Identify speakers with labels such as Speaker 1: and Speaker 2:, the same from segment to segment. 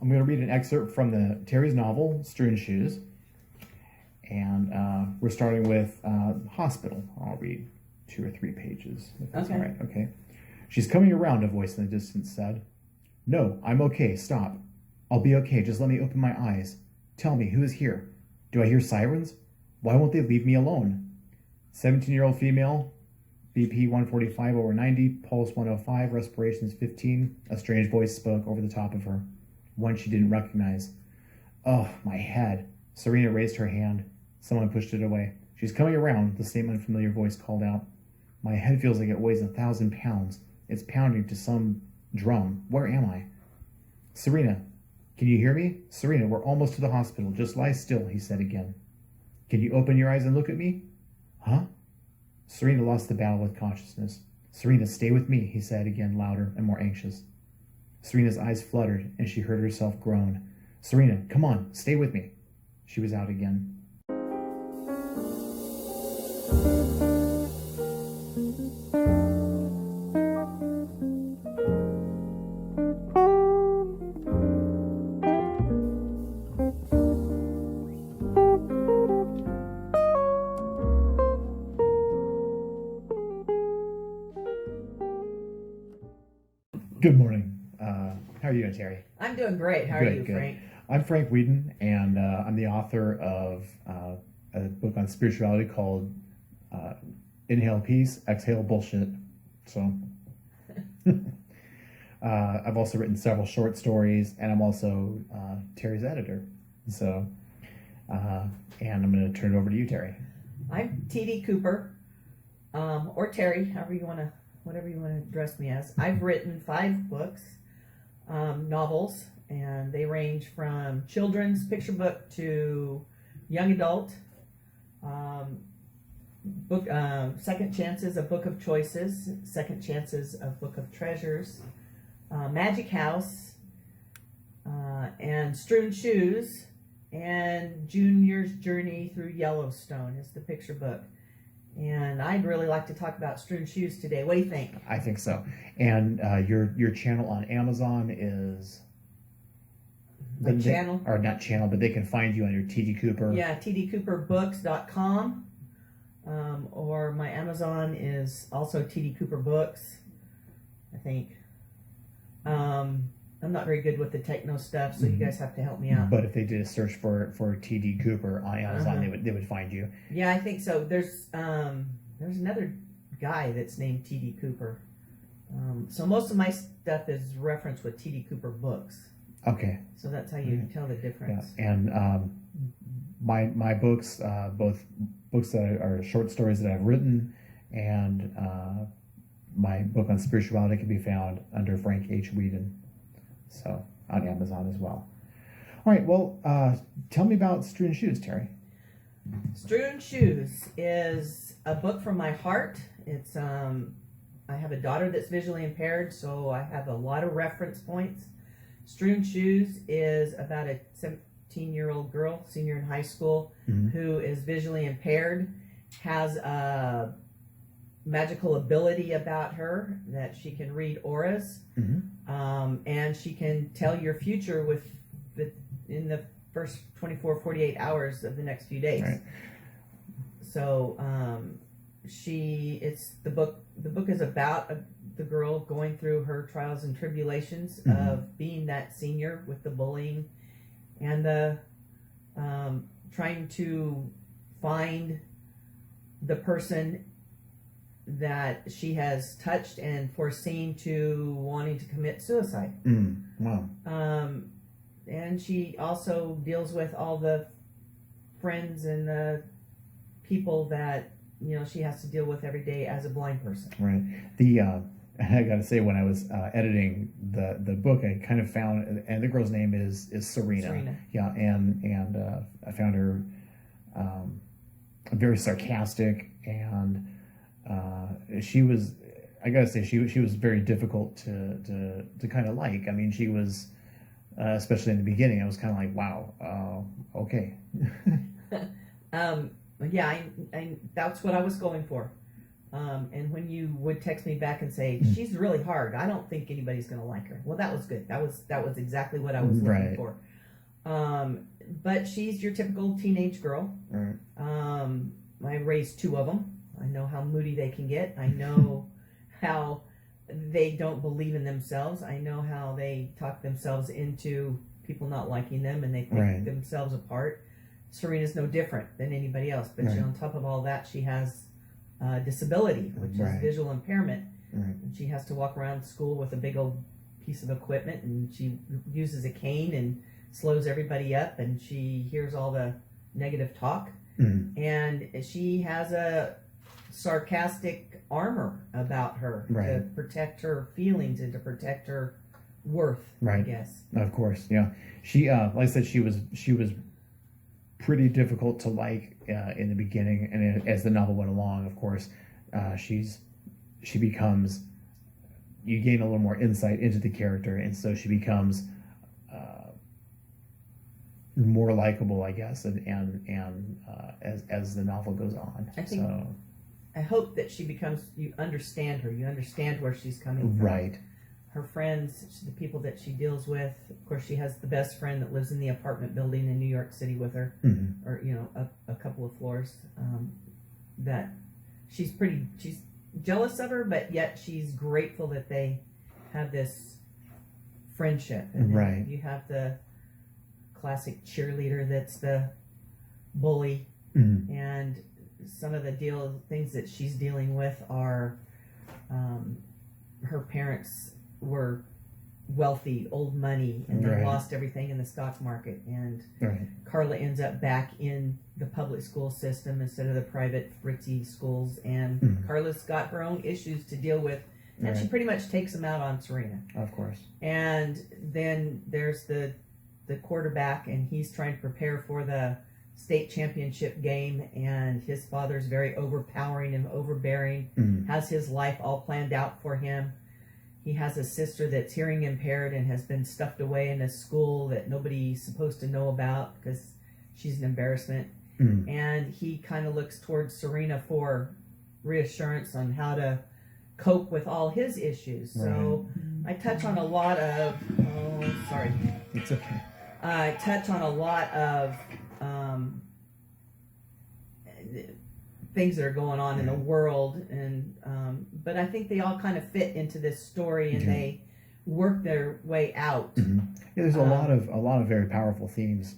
Speaker 1: I'm going to read an excerpt from the Terry's novel, Strewn Shoes. And we're starting with hospital. I'll read 2 or 3 pages, if that's all right. Okay. She's coming around, a voice in the distance said. No, I'm okay. Stop. I'll be okay. Just let me open my eyes. Tell me, who is here? Do I hear sirens? Why won't they leave me alone? 17-year-old female, BP 145 over 90, pulse 105, respirations 15. A strange voice spoke over the top of her. One she didn't recognize. Oh, my head. Serena raised her hand. Someone pushed it away. She's coming around, the same unfamiliar voice called out. My head feels like it weighs 1,000 pounds. It's pounding to some drum. Where am I? Serena, can you hear me? Serena, we're almost to the hospital. Just lie still, he said again. Can you open your eyes and look at me? Huh? Serena lost the battle with consciousness. Serena, stay with me, he said again, louder and more anxious. Serena's eyes fluttered, and she heard herself groan. Serena, come on, stay with me. She was out again. Good morning. How are you doing, Terry?
Speaker 2: I'm doing great. How are you, Frank?
Speaker 1: I'm Frank Whedon, and I'm the author of a book on spirituality called Inhale Peace, Exhale Bullshit. So I've also written several short stories, and I'm also Terry's editor. So, and I'm going to turn it over to you, Terry.
Speaker 2: I'm T.D. Cooper, or Terry, whatever you want to address me as. I've written 5 books, novels, and they range from children's picture book to young adult. Second Chances, a Book of Choices. Second Chances, a Book of Treasures. Magic House, and Strewn Shoes, and Junior's Journey Through Yellowstone is the picture book. And I'd really like to talk about Strewn Shoes today. What do you think?
Speaker 1: I think so. And your channel on Amazon is...
Speaker 2: My channel?
Speaker 1: Or not channel, but they can find you under TD Cooper.
Speaker 2: Yeah, tdcooperbooks.com. Or my Amazon is also TD Cooper Books, I think. I'm not very good with the techno stuff, so you guys have to help me out.
Speaker 1: But if they did a search for TD Cooper on Amazon, they would find you.
Speaker 2: Yeah, I think so. There's another guy that's named TD Cooper. So most of my stuff is referenced with TD Cooper Books.
Speaker 1: Okay.
Speaker 2: So that's how you tell the difference.
Speaker 1: Yeah. And my books, both books that are short stories that I've written, and my book on spirituality can be found under Frank H. Whedon, so on Amazon as well. All right, well, tell me about Strewn Shoes, Terry.
Speaker 2: Strewn Shoes is a book from my heart. It's I have a daughter that's visually impaired, so I have a lot of reference points. Strewn Shoes is about a 17-year-old girl, senior in high school, who is visually impaired, has a magical ability about her that she can read auras, and she can tell your future in the first 24, 48 hours of the next few days. Right. So the book is about the girl going through her trials and tribulations of being that senior with the bullying and the trying to find the person that she has touched and foreseen to wanting to commit suicide.
Speaker 1: Wow.
Speaker 2: And she also deals with all the friends and the people that she has to deal with every day as a blind person.
Speaker 1: Right. I got to say, when I was editing the book, I kind of found, and the girl's name is Serena. Yeah, and I found her very sarcastic, and she was, I got to say, she was very difficult to kind of like. I mean, she was, especially in the beginning, I was kind of like, wow, okay.
Speaker 2: Yeah, I that's what I was going for. And when you would text me back and say, she's really hard, I don't think anybody's going to like her. Well, that was good. That was exactly what I was looking for. But she's your typical teenage girl.
Speaker 1: Right.
Speaker 2: I raised 2 of them. I know how moody they can get. I know how they don't believe in themselves. I know how they talk themselves into people not liking them, and they pick themselves apart. Serena's no different than anybody else, but she, on top of all that, she has disability, which is visual impairment. And she has to walk around school with a big old piece of equipment, and she uses a cane and slows everybody up, and she hears all the negative talk. And she has a sarcastic armor about her to protect her feelings and to protect her worth, I guess.
Speaker 1: Of course, yeah. She, like I said, she was pretty difficult to like in the beginning, and as the novel went along, of course, she becomes, you gain a little more insight into the character, and so she becomes more likable, I guess, and as the novel goes on.
Speaker 2: I hope that she becomes, you understand her, you understand where she's coming from.
Speaker 1: Right.
Speaker 2: Her friends, the people that she deals with. Of course, she has the best friend that lives in the apartment building in New York City with her, or a couple of floors. That she's jealous of her, but yet she's grateful that they have this friendship. And then you have the classic cheerleader that's the bully, and some of the things that she's dealing with are her parents were wealthy, old money, and they lost everything in the stock market, and Carla ends up back in the public school system instead of the private ritzy schools, and Carla's got her own issues to deal with, and she pretty much takes them out on Serena.
Speaker 1: Of course. And
Speaker 2: then there's the quarterback, and he's trying to prepare for the state championship game, and his father's very overpowering and overbearing, has his life all planned out for him. He has a sister that's hearing impaired and has been stuffed away in a school that nobody's supposed to know about because she's an embarrassment. And he kind of looks towards Serena for reassurance on how to cope with all his issues. So I touch on a lot of,
Speaker 1: It's okay.
Speaker 2: I touch on a lot of things that are going on in the world, and but I think they all kind of fit into this story, and they work their way out.
Speaker 1: Yeah, there's a lot of very powerful themes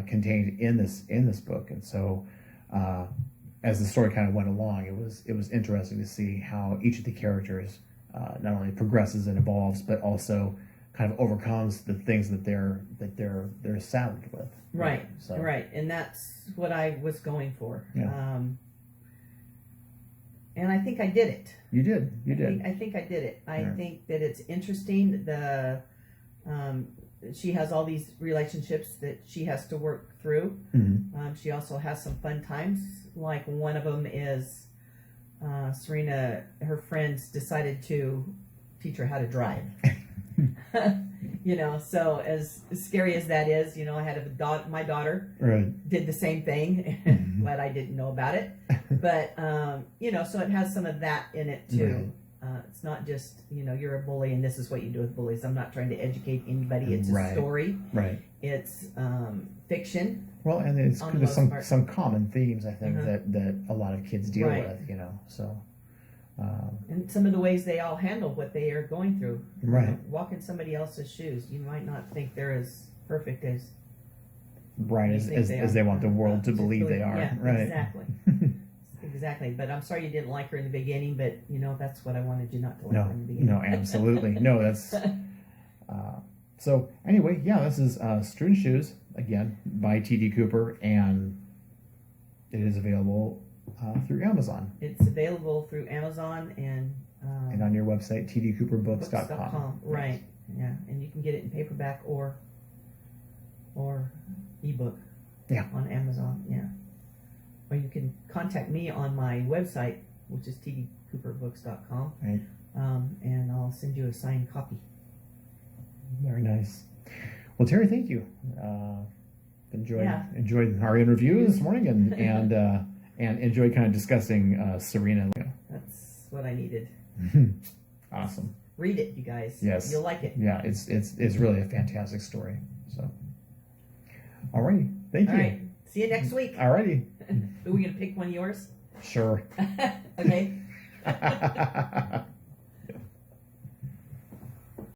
Speaker 1: contained in this book, and so as the story kind of went along, it was interesting to see how each of the characters not only progresses and evolves, but also kind of overcomes the things that they're saddled with.
Speaker 2: Right. And that's what I was going for. And I think I did it.
Speaker 1: You did.
Speaker 2: I think I did it. I think that it's interesting. She has all these relationships that she has to work through. She also has some fun times. Like one of them is Serena, her friends decided to teach her how to drive. So as scary as that is, I had my daughter did the same thing, but I didn't know about it. But, so it has some of that in it too. It's not just, you're a bully and this is what you do with bullies. I'm not trying to educate anybody. It's a story. It's fiction.
Speaker 1: Well, and there's some common themes, I think, that a lot of kids deal with, so.
Speaker 2: And some of the ways they all handle what they are going through. Walk in somebody else's shoes. You might not think they're as perfect as
Speaker 1: as they want the world to believe they are.
Speaker 2: Exactly. Exactly. But I'm sorry you didn't like her in the beginning, but that's what I wanted you not to like her in the beginning.
Speaker 1: No, absolutely. No, that's so anyway, this is Strewn Shoes, again, by T.D. Cooper, and it is available through Amazon.
Speaker 2: It's available through Amazon and
Speaker 1: on your website, tdcooperbooks.com.
Speaker 2: Right. Yeah, and you can get it in paperback or ebook. On Amazon. Yeah. Or you can contact me on my website, which is tdcooperbooks.com.
Speaker 1: Right.
Speaker 2: And I'll send you a signed copy.
Speaker 1: Very nice. Well, Terry, thank you. Enjoyed our interview this morning, and enjoyed kind of discussing Serena.
Speaker 2: That's That's what I needed.
Speaker 1: Awesome.
Speaker 2: Read it, you guys.
Speaker 1: Yes.
Speaker 2: You'll like it.
Speaker 1: Yeah, it's really a fantastic story. So, alrighty, thank you.
Speaker 2: All right. See you next week.
Speaker 1: Alrighty.
Speaker 2: Are we gonna pick one of yours?
Speaker 1: Sure.
Speaker 2: Okay.